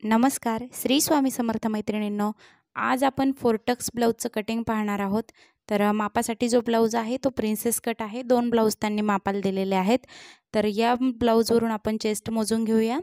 नमस्कार, श्री स्वामी समर्थ मैत्रिणींनो. आज आपण फोरटक्स ब्लाऊजचं कटिंग पाहणार आहोत. तर मापासाठी जो ब्लाऊज आहे तो प्रिन्सेस कट आहे. 2 ब्लाऊज त्यांनी मापाला दिलेले आहेत. तर या ब्लाऊजवरून आपण चेस्ट मोजून घेऊया.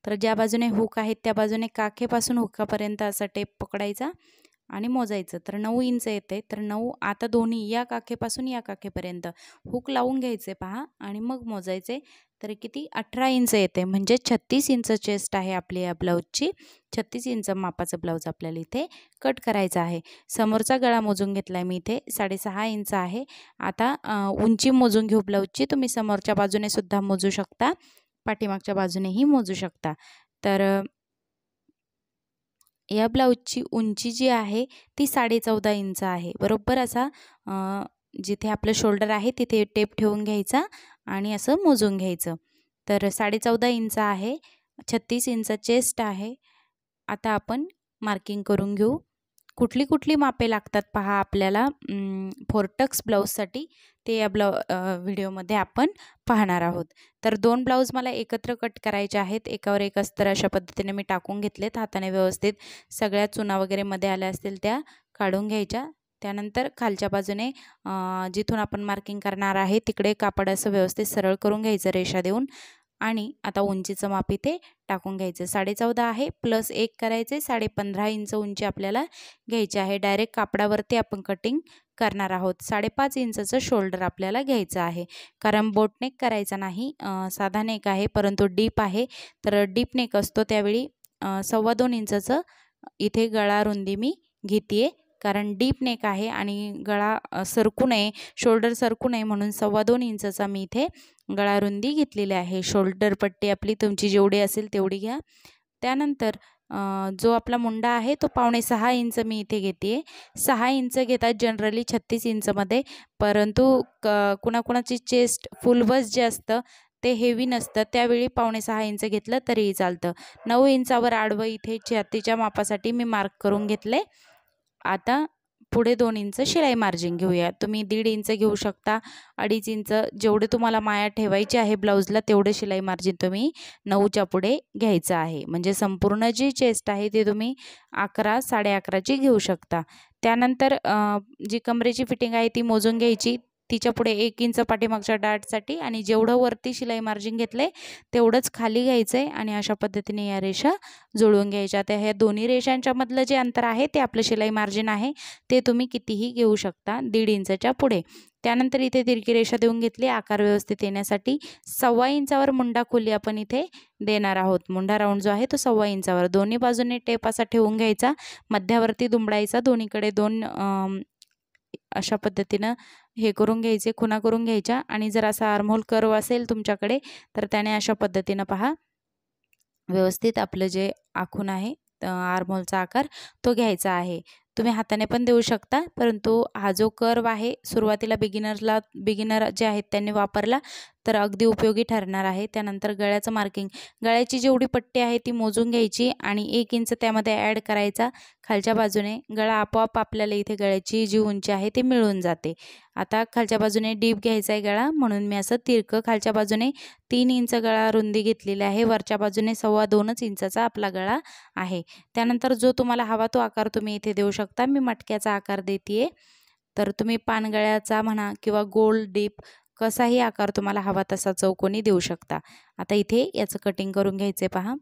तर ज्या बाजूने हुक आहे त्या बाजूने काखेपासून हुकापर्यंत असा टेप पकडायचा आणि मोजायचं. तर 9 इंच येते. तर 9 आता दोन्ही या काखेपासून या काखेपर्यंत हुक लावून घ्यायचे पहा आणि मग मोजायचे. तर किती 18 इंच येते, म्हणजे 36 इंच चेस्ट आहे आपली या ब्लाऊजची. 36 इंच मापाचं ब्लाऊज आपल्याला इथे कट करायचं आहे. समोरचा गळा मोजून घेतला मी इथे 6.5 इंच आहे. आता उंची मोजून घेऊ ब्लाऊजची. तुम्ही समोरच्या बाजूने सुद्धा मोजू शकता, पाठीमागच्या बाजूनेही मोजू शकता. तर या ब्लाऊजची उंची जी आहे ती 14.5 इंच आहे. बरोबर असा जिथे आपलं शोल्डर आहे तिथे टेप ठेवून घ्यायचा आणि असं मोजून घ्यायचं. तर 14.5 इंच आहे. 36 इंच चेस्ट आहे. आता आपण मार्किंग करून घेऊ. कुठली कुठली मापे लागतात पहा आपल्याला फोरटक्स ब्लाऊजसाठी, ते या व्हिडिओमध्ये आपण पाहणार आहोत. तर 2 ब्लाऊज मला एकत्र कट करायचे आहेत. एकावर एक अस्तर अशा पद्धतीने मी टाकून घेतलेत. हाताने व्यवस्थित सगळ्या चुना वगैरे मध्ये आल्या असतील त्या काढून घ्यायच्या. त्यानंतर खालच्या बाजूने जिथून आपण मार्किंग करणार आहे तिकडे कापड असं व्यवस्थित सरळ करून घ्यायचं रेषा देऊन. आणि आता उंचीचं माप इथे टाकून घ्यायचं. 14.5 आहे प्लस 1 करायचे. 15.5 इंच उंची आपल्याला घ्यायची आहे. डायरेक्ट कापडावरती आपण कटिंग करणार आहोत. 5.5 इंचचं शोल्डर आपल्याला घ्यायचं आहे, कारण बोट नेक करायचा नाही. साधा नेक आहे परंतु डीप आहे. तर डीप नेक असतो त्यावेळी 2.25 इंचचं इथे गळा रुंदी मी घेते, कारण डीप नेक आहे आणि गळा सरकू नये, शोल्डर सरकू नये म्हणून 2.25 इंचचा मी इथे गळा रुंदी घेतलेली आहे. शोल्डर पट्टी आपली तुमची जेवढी असेल तेवढी घ्या. त्यानंतर जो आपला मुंडा आहे तो 5.25 इंच मी इथे घेते. 6 इंच घेतात जनरली 36 इंचमध्ये, परंतु कुणाकुणाची चेस्ट फुल बस जे असतं ते हेवी नसतं, त्यावेळी 5.25 इंच घेतलं तरीही चालतं. 9 इंचावर आडवं इथे छातीच्या मापासाठी मी मार्क करून घेतले. आता पुढे 2 इंच शिलाई मार्जिन घेऊया. तुम्ही 1.5 इंच घेऊ शकता, 2.5 इंच, जेवढे तुम्हाला माया ठेवायची आहे ब्लाऊजला तेवढे शिलाई मार्जिन तुम्ही 9च्या पुढे घ्यायचं आहे. म्हणजे संपूर्ण जी चेस्ट आहे ती तुम्ही 11, 11.5ची घेऊ शकता. त्यानंतर जी कमरेची फिटिंग आहे ती मोजून घ्यायची. तिच्या पुढे 1 इंच पाठीमागच्या डाटसाठी आणि जेवढं वरती शिलाई मार्जिन घेतले तेवढंच खाली घ्यायचं आहे आणि अशा पद्धतीने या रेषा जुळवून घ्यायच्या. आता ह्या दोन्ही रेषांच्या मधलं जे अंतर आहे ते आपलं शिलाई मार्जिन आहे, ते तुम्ही कितीही घेऊ शकता 1.5 इंचच्या पुढे. त्यानंतर इथे तिरकी रेषा देऊन घेतली आकार व्यवस्थित येण्यासाठी. 2.25 इंचावर मुंडा खोली आपण इथे देणार आहोत. मुंडा राऊंड जो आहे तो 2.25 इंचावर. दोन्ही बाजूने टेप असा ठेवून घ्यायचा, मध्यावरती दुमडायचा, दोन्हीकडे 2 अशा पद्धतीनं हे करून घ्यायचे, खुणा करून घ्यायच्या. आणि जर असा आर्महोल कर्व असेल तुमच्याकडे तर त्याने अशा पद्धतीनं पहा व्यवस्थित आपलं जे आखून आहे आर्महोलचा आकार तो घ्यायचा आहे. तुम्ही हाताने पण देऊ शकता, परंतु हा जो कर्व आहे सुरुवातीला बिगिनर जे आहेत त्यांनी वापरला तर अगदी उपयोगी ठरणार आहे. त्यानंतर गळ्याचं मार्किंग, गळ्याची जेवढी पट्टी आहे ती मोजून घ्यायची आणि 1 इंच त्यामध्ये ॲड करायचा खालच्या बाजूने. गळा आपोआप आपल्याला इथे गळ्याची जी उंची आहे ती मिळून जाते. आता खालच्या बाजूने डीप घ्यायचा आहे गळा, म्हणून मी असं तिरकं खालच्या बाजूने 3 इंच गळा रुंदी घेतलेली आहे. वरच्या बाजूने 2.25 इंचाचा आपला गळा आहे. त्यानंतर जो तुम्हाला हवा तो आकार तुम्ही इथे देऊ शकता. मी मटक्याचा आकार देते, तर तुम्ही पानगळ्याचा म्हणा किंवा गोल डीप कसाही आकार तुम्हाला हवा तसा चौकोनी देऊ शकता. आता इथे याचं कटिंग करून घ्यायचे पहा.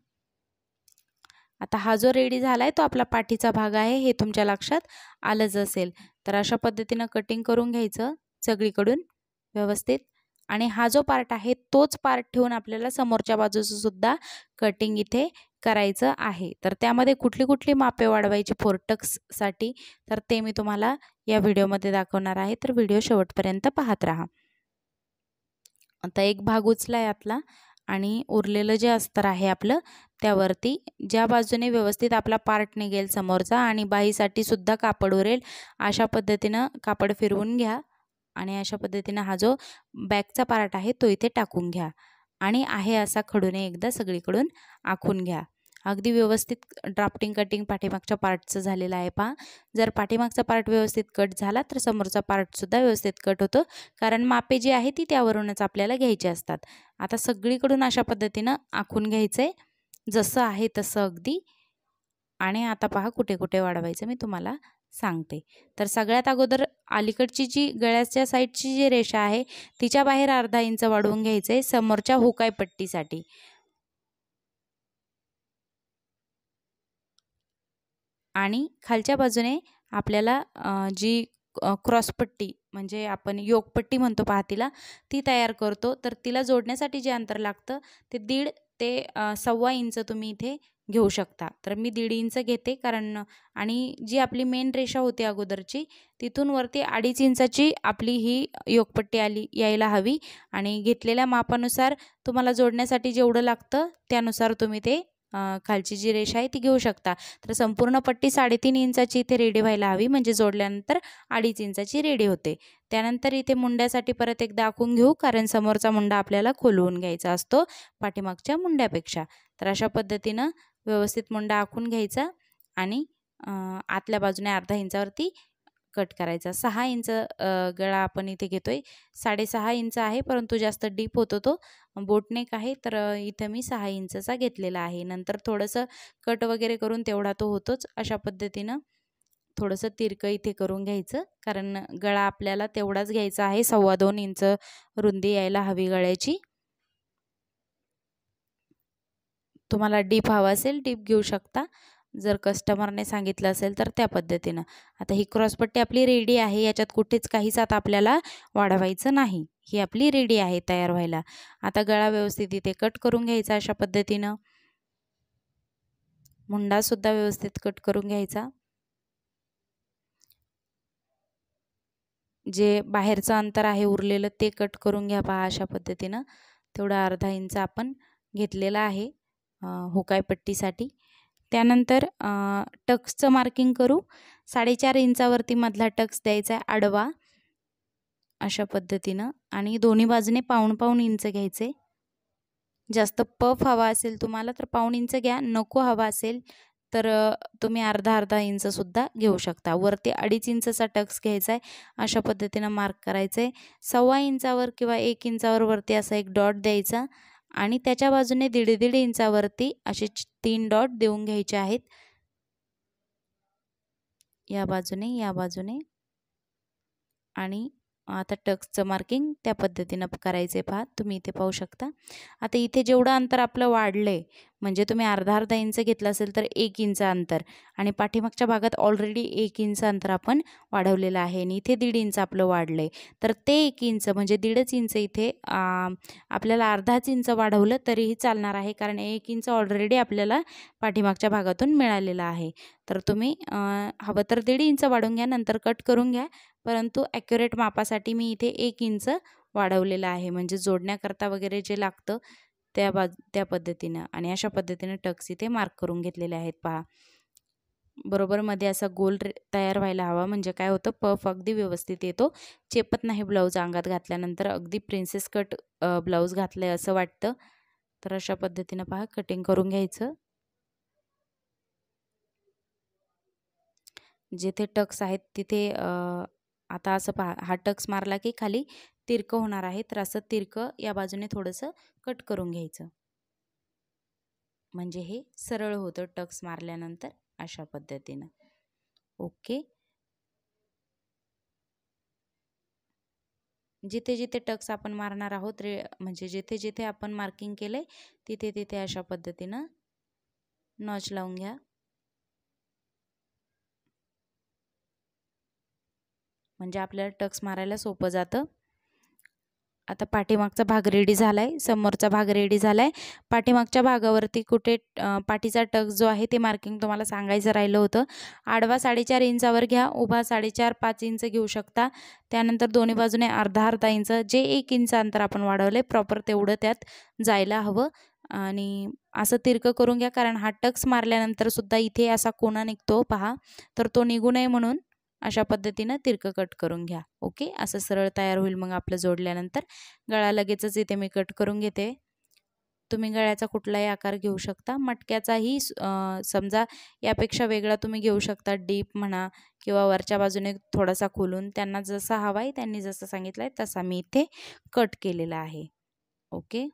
आता हा जो रेडी झाला आहे तो आपला पाठीचा भाग आहे, हे तुमच्या लक्षात आलंच असेल. तर अशा पद्धतीनं कटिंग करून घ्यायचं सगळीकडून व्यवस्थित. आणि हा जो पार्ट आहे तोच पार्ट ठेवून आपल्याला समोरच्या बाजूचं सुद्धा कटिंग इथे करायचं आहे. तर त्यामध्ये कुठली कुठली मापे वाढवायची फोरटक्ससाठी तर ते मी तुम्हाला या व्हिडिओमध्ये दाखवणार आहे. तर व्हिडिओ शेवटपर्यंत पाहत राहा. आता एक भाग उचला यातला आणि उरलेलं जे अस्तर आहे आपलं त्यावरती ज्या बाजूने व्यवस्थित आपला पार्ट निघेल समोरचा आणि बाहीसाठी सुद्धा कापड उरेल अशा पद्धतीनं कापड फिरवून घ्या. आणि अशा पद्धतीनं हा जो बॅकचा पार्ट आहे तो इथे टाकून घ्या आणि आहे असा खडूने एकदा सगळीकडून आखून घ्या. अगदी व्यवस्थित ड्राफ्टिंग कटिंग पाठीमागच्या पार्टचं झालेलं आहे पहा. जर पाठीमागचा पार्ट व्यवस्थित कट झाला तर समोरचा पार्टसुद्धा व्यवस्थित कट होतो, कारण मापे जी आहे ती त्यावरूनच आपल्याला घ्यायची असतात. आता सगळीकडून अशा पद्धतीनं आखून घ्यायचं आहे, जसं आहे तसं अगदी आणि आता पहा कुठे कुठे वाढवायचं मी तुम्हाला सांगते. तर सगळ्यात अगोदर अलीकडची जी गळ्याच्या साईडची जी रेषा आहे तिच्या बाहेर अर्धा इंच वाढवून घ्यायचं आहे समोरच्या हुकाई पट्टीसाठी. आणि खालच्या बाजूने आपल्याला जी क्रॉसपट्टी म्हणजे आपण योगपट्टी म्हणतो पहा तिला, ती तयार करतो. तर तिला जोडण्यासाठी जे अंतर लागतं ते 1.5 ते 1.25 इंच तुम्ही इथे घेऊ शकता. तर मी 1.5 इंच घेते कारण आणि जी आपली मेन रेषा होती अगोदरची तिथून वरती 2.5 इंचाची आपली ही योगपट्टी यायला हवी आणि घेतलेल्या मापानुसार तुम्हाला जोडण्यासाठी जेवढं लागतं त्यानुसार तुम्ही ते खालची जी रेषा आहे ती घेऊ शकता. तर संपूर्ण पट्टी 3.5 इंचाची इथे रेडी व्हायला हवी म्हणजे जोडल्यानंतर 2.5 इंचाची रेडी होते. त्यानंतर इथे मुंड्यासाठी परत एकदा आखून घेऊ कारण समोरचा मुंडा आपल्याला खोलवून घ्यायचा असतो पाठीमागच्या मुंड्यापेक्षा. तर अशा पद्धतीनं व्यवस्थित मुंडा आखून घ्यायचा आणि आतल्या बाजूने अर्धा इंचावरती कट करायचा. 6 इंच गळा आपण इथे घेतोय. 6.5 इंच आहे परंतु जास्त डीप होतो तो बोटनेक आहे तर इथं मी 6 इंचचा घेतलेला आहे. नंतर थोडंसं कट वगैरे करून तेवढा तो होतोच. अशा पद्धतीनं थोडंसं तिरकं इथे करून घ्यायचं कारण गळा आपल्याला तेवढाच घ्यायचा आहे. 2.25 इंच रुंदी यायला हवी गळ्याची. तुम्हाला डीप हवा असेल डीप घेऊ शकता जर कस्टमरने सांगितलं असेल तर त्या पद्धतीनं. आता ही क्रॉसपट्टी आपली रेडी आहे. याच्यात कुठेच काहीच आता आपल्याला वाढवायचं नाही. ही आपली रेडी आहे तयार व्हायला. आता गळा व्यवस्थित इथे कट करून घ्यायचा अशा पद्धतीनं. मुंडासुद्धा व्यवस्थित कट करून घ्यायचा. जे बाहेरचं अंतर आहे उरलेलं ते कट करून घ्या पहा अशा पद्धतीनं. तेवढा अर्धा इंच आपण घेतलेला आहे हुकाई पट्टीसाठी. त्यानंतर टक्सचं मार्किंग करू. 4.5 इंचावरती मधला टक्स द्यायचा आहे आडवा अशा पद्धतीनं आणि दोन्ही बाजूने 1.5 इंच घ्यायचे. जास्त पफ हवा असेल तुम्हाला तर 1.5 इंच घ्या. नको हवा असेल तर तुम्ही अर्धा इंचसुद्धा घेऊ शकता. वरती 2.5 इंचचा टक्स घ्यायचा आहे. अशा पद्धतीनं मार्क करायचं आहे. 1.25 इंचावर किंवा 1 इंचावर वरती असा एक डॉट द्यायचा आणि त्याच्या बाजूने 1.5 इंचावरती असे 3 डॉट देऊन घ्यायचे आहेत. या बाजूने आणि आता टक्सचं मार्किंग त्या पद्धतीनं करायचं आहे पहा. तुम्ही इथे पाहू शकता. आता इथे जेवढं अंतर आपलं वाढलं आहे म्हणजे तुम्ही अर्धा इंच घेतलं असेल तर 1 इंच अंतर आणि पाठीमागच्या भागात ऑलरेडी 1 इंच अंतर आपण वाढवलेलं आहे आणि इथे 1.5 इंच आपलं वाढलं आहे. तर ते 1 इंच म्हणजे 1.5 इंच इथे आपल्याला अर्धाच इंच वाढवलं तरीही चालणार आहे कारण 1 इंच ऑलरेडी आपल्याला पाठीमागच्या भागातून मिळालेलं आहे. तर तुम्ही हवं तर 1.5 इंच वाढवून घ्या नंतर कट करून घ्या. परंतु ॲक्युरेट मापासाठी मी इथे 1 इंच वाढवलेलं आहे म्हणजे जोडण्याकरता वगैरे जे लागतं त्या पद्धतीनं आणि अशा पद्धतीने टक्स इथे मार्क करून घेतलेले आहेत पहा. बरोबर मध्ये असा गोल तयार व्हायला हवा म्हणजे काय होतं पफ अगदी व्यवस्थित येतो. चेपत नाही ब्लाऊज अंगात घातल्यानंतर अगदी प्रिन्सेस कट ब्लाऊज घातलंय असं वाटतं. तर अशा पद्धतीनं पहा कटिंग करून घ्यायचं. जिथे टक्स आहेत तिथे आता असं पहा हा टक्स मारला की खाली तिरकं होणार आहे तर असं तिरकं या बाजूने थोडंसं कट करून घ्यायचं म्हणजे हे सरळ होतं टक्स मारल्यानंतर अशा पद्धतीनं. ओके. जिथे जिथे टक्स आपण मारणार आहोत म्हणजे जिथे जिथे आपण मार्किंग केलंय तिथे तिथे अशा पद्धतीनं नॉच लावून घ्या. म्हणजे आपल्याला टक्स मारायला सोपं जातं. आता पाठीमागचा भाग रेडी झाला आहे. समोरचा भाग रेडी झाला आहे. पाठीमागच्या भागावरती कुठे पाठीचा टक्स जो आहे ते मार्किंग तुम्हाला सांगायचं राहिलं होतं. आडवा 4.5 इंचावर घ्या. उभा 4.5-5 इंच घेऊ शकता. त्यानंतर दोन्ही बाजूने अर्धा इंच जे 1 इंच अंतर आपण वाढवलं प्रॉपर तेवढं त्यात जायला हवं आणि असं तिरकं करून घ्या कारण हा टक्स मारल्यानंतरसुद्धा इथे असा कोना निघतो पहा तर तो निघू नये म्हणून अशा पद्धतीनं तिरकं कट करून घ्या. ओके. असं सरळ तयार होईल मग आपलं जोडल्यानंतर. गळा लगेचच इथे मी कट करून घेते. तुम्ही गळ्याचा कुठलाही आकार घेऊ शकता. मटक्याचाही समजा यापेक्षा वेगळा तुम्ही घेऊ शकता. डीप म्हणा किंवा वरच्या बाजूने थोडासा खोलून त्यांना जसा हवा आहे त्यांनी जसं सांगितलं आहे तसा मी इथे कट केलेला आहे. ओके.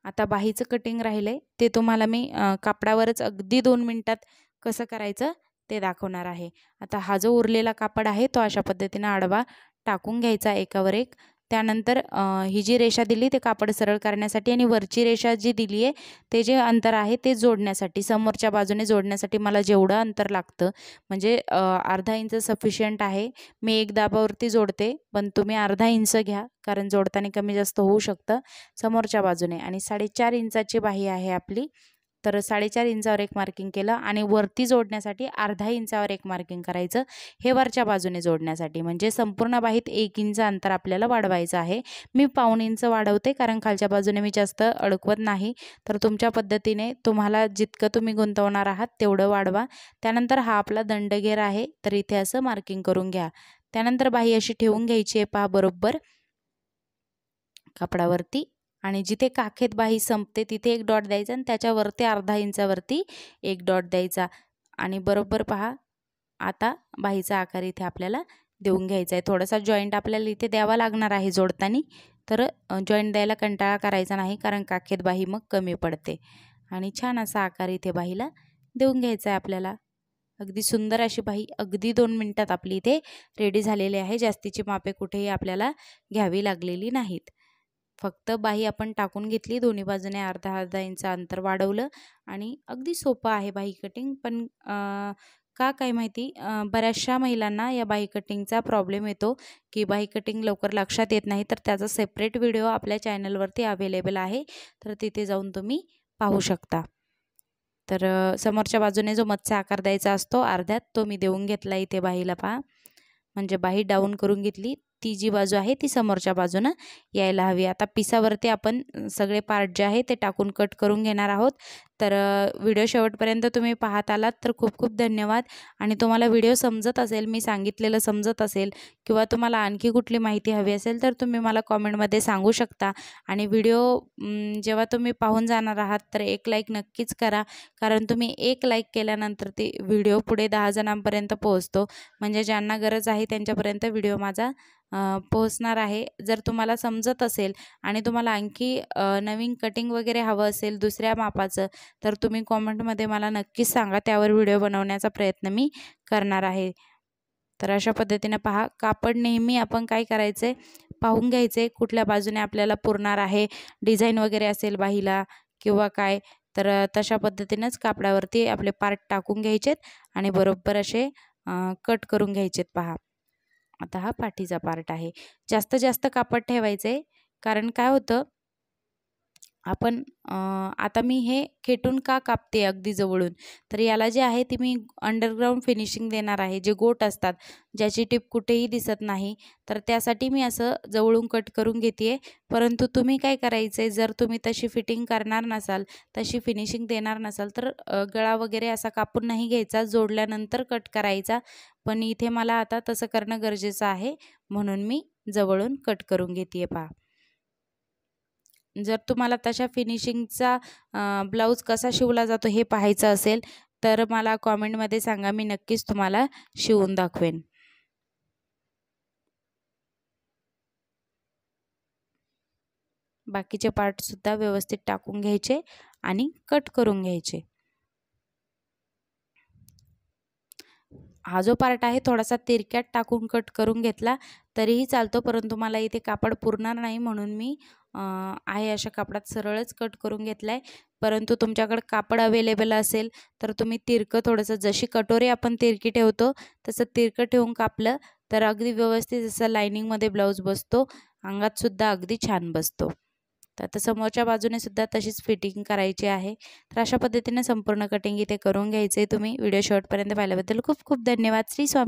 आता बाहीचं कटिंग राहिलं आहे ते तुम्हाला मी कापडावरच अगदी 2 मिनटात कसं करायचं ते दाखवणार आहे. आता हा जो उरलेला कापड आहे तो अशा पद्धतीने आडवा टाकून घ्यायचा एकावर एक. त्यानंतर ही जी रेषा दिली ते कापड सरळ करण्यासाठी आणि वरची रेषा जी दिली आहे ते जे अंतर आहे ते जोडण्यासाठी, समोरच्या बाजूने जोडण्यासाठी मला जेवढं अंतर लागतं म्हणजे अर्धा इंच सफिशियंट आहे. मी एक दाबावरती जोडते, पण तुम्ही अर्धा इंच घ्या कारण जोडताना कमी जास्त होऊ शकतं समोरच्या बाजूने. आणि 4.5 इंचाची बाही आहे आपली, तर 4.5 इंचावर एक मार्किंग केलं आणि वरती जोडण्यासाठी अर्धा इंचावर एक मार्किंग करायचं, हे वरच्या बाजूने जोडण्यासाठी. म्हणजे संपूर्ण बाहीत 1 इंच अंतर आपल्याला वाढवायचं आहे. मी पाऊण इंच वाढवते कारण खालच्या बाजूने मी जास्त अडकवत नाही, तर तुमच्या पद्धतीने तुम्हाला जितकं तुम्ही गुंतवणार आहात तेवढं वाढवा. त्यानंतर हा आपला दंडगेर आहे, तर इथे असं मार्किंग करून घ्या. त्यानंतर बाही अशी ठेवून घ्यायची आहे पहा बरोबर कापडावरती, आणि जिथे काखेत बाही संपते तिथे एक डॉट द्यायचा आणि त्याच्यावरती अर्धा इंचावरती एक डॉट द्यायचा. आणि बरोबर पहा आता बाहीचा आकार इथे आपल्याला देऊन घ्यायचा आहे. थोडासा जॉईंट आपल्याला इथे द्यावा लागणार आहे जोडताना, तर जॉईंट द्यायला कंटाळा करायचा नाही कारण काखेत बाही मग कमी पडते. आणि छान असा आकार इथे बाहीला देऊन घ्यायचा आहे आपल्याला. अगदी सुंदर अशी बाही अगदी 2 मिनटात आपली इथे रेडी झालेली आहे. जास्तीची मापे कुठेही आपल्याला घ्यावी लागलेली नाहीत. फक्त बाही आपण टाकून घेतली, दोन्ही बाजूने अर्धा इंच अंतर वाढवलं आणि अगदी सोपं आहे बाही कटिंग. पण का काय माहिती बऱ्याचशा महिलांना या बाही कटिंगचा प्रॉब्लेम येतो की बाही कटिंग लवकर लक्षात येत नाही, तर त्याचा सेपरेट व्हिडिओ आपल्या चॅनलवरती अवेलेबल आहे, तर तिथे जाऊन तुम्ही पाहू शकता. तर समोरच्या बाजूने जो मधचा आकार द्यायचा असतो अर्ध्यात तो मी देऊन घेतला इथे बाहीला पहा. म्हणजे बाही डाऊन करून घेतली, ती जी बाजू आहे ती समोरच्या बाजूनं यायला हवी. आता पिसावरती आपण सगळे पार्ट जे आहे ते टाकून कट करून घेणार आहोत. तर व्हिडिओ शेवटपर्यंत तुम्ही पाहत आलात तर खूप खूप धन्यवाद. आणि तुम्हाला व्हिडिओ समजत असेल, मी सांगितलेलं समजत असेल किंवा तुम्हाला आणखी कुठली माहिती हवी असेल तर तुम्ही मला कॉमेंटमध्ये सांगू शकता. आणि व्हिडिओ जेव्हा तुम्ही पाहून जाणार आहात तर एक लाईक नक्कीच करा, कारण तुम्ही एक लाईक केल्यानंतर ते व्हिडिओ पुढे 10 जणांपर्यंत पोहोचतो, म्हणजे ज्यांना गरज आहे त्यांच्यापर्यंत व्हिडिओ माझा पोहोचणार आहे. जर तुम्हाला समजत असेल आणि तुम्हाला आणखी नवीन कटिंग वगैरे हवं असेल दुसऱ्या मापाचं तर तुम्ही कॉमेंटमध्ये मला नक्कीच सांगा, त्यावर व्हिडिओ बनवण्याचा प्रयत्न मी करणार आहे. तर अशा पद्धतीने पहा, कापड नेहमी आपण काय करायचं आहे पाहून घ्यायचं आहे कुठल्या बाजूने आपल्याला पुरणार आहे, डिझाईन वगैरे असेल बाहीला किंवा काय, तर तशा पद्धतीनेच कापडावरती आपले पार्ट टाकून घ्यायचेत आणि बरोबर असे कट करून घ्यायचेत पहा. आता हा पाठीचा पार्ट आहे. जास्त कापड ठेवायचं आहे, कारण काय होतं आपण आता मी हे खेटून का कापते अगदी जवळून, तर याला जे आहे ती मी अंडरग्राऊंड फिनिशिंग देणार आहे, जे गोट असतात ज्याची टिप कुठेही दिसत नाही, तर त्यासाठी मी असं जवळून कट करून घेते आहे. परंतु तुम्ही काय करायचं आहे, जर तुम्ही तशी फिटिंग करणार नसाल, तशी फिनिशिंग देणार नसाल तर गळा वगैरे असा कापून नाही घ्यायचा, जोडल्यानंतर कट करायचा. पण इथे मला आता तसं करणं गरजेचं आहे म्हणून मी जवळून कट करून घेते आहे पहा. जर तुम्हाला तशा फिनिशिंगचा ब्लाऊज कसा शिवला जातो हे पाहायचं असेल तर मला कॉमेंटमध्ये सांगा, मी नक्कीच तुम्हाला शिवून दाखवेन. बाकीचे पार्टसुद्धा व्यवस्थित टाकून घ्यायचे आणि कट करून घ्यायचे. हा जो पार्ट आहे थोडासा तिरक्यात टाकून कट करून घेतला तरीही चालतो, परंतु मला इथे कापड पुरणार नाही म्हणून मी आहे अशा कापडात सरळच कट करून घेतला आहे. परंतु तुमच्याकडे कापड अवेलेबल असेल तर तुम्ही तिरकं थोडंसं, जशी कटोरी आपण तिरकी ठेवतो तसं तिरकं ठेवून कापलं तर अगदी व्यवस्थित जसं लायनिंगमध्ये ब्लाऊज बसतो, अंगातसुद्धा अगदी छान बसतो. तर आता समोरच्या बाजूने सुद्धा तशीच फिटिंग करायची आहे. तर अशा पद्धतीने संपूर्ण कटिंग इथे करून घ्यायचे. तुम्ही व्हिडिओ शेवटपर्यंत पाहिल्याबद्दल खूप खूप धन्यवाद. श्री स्वामी.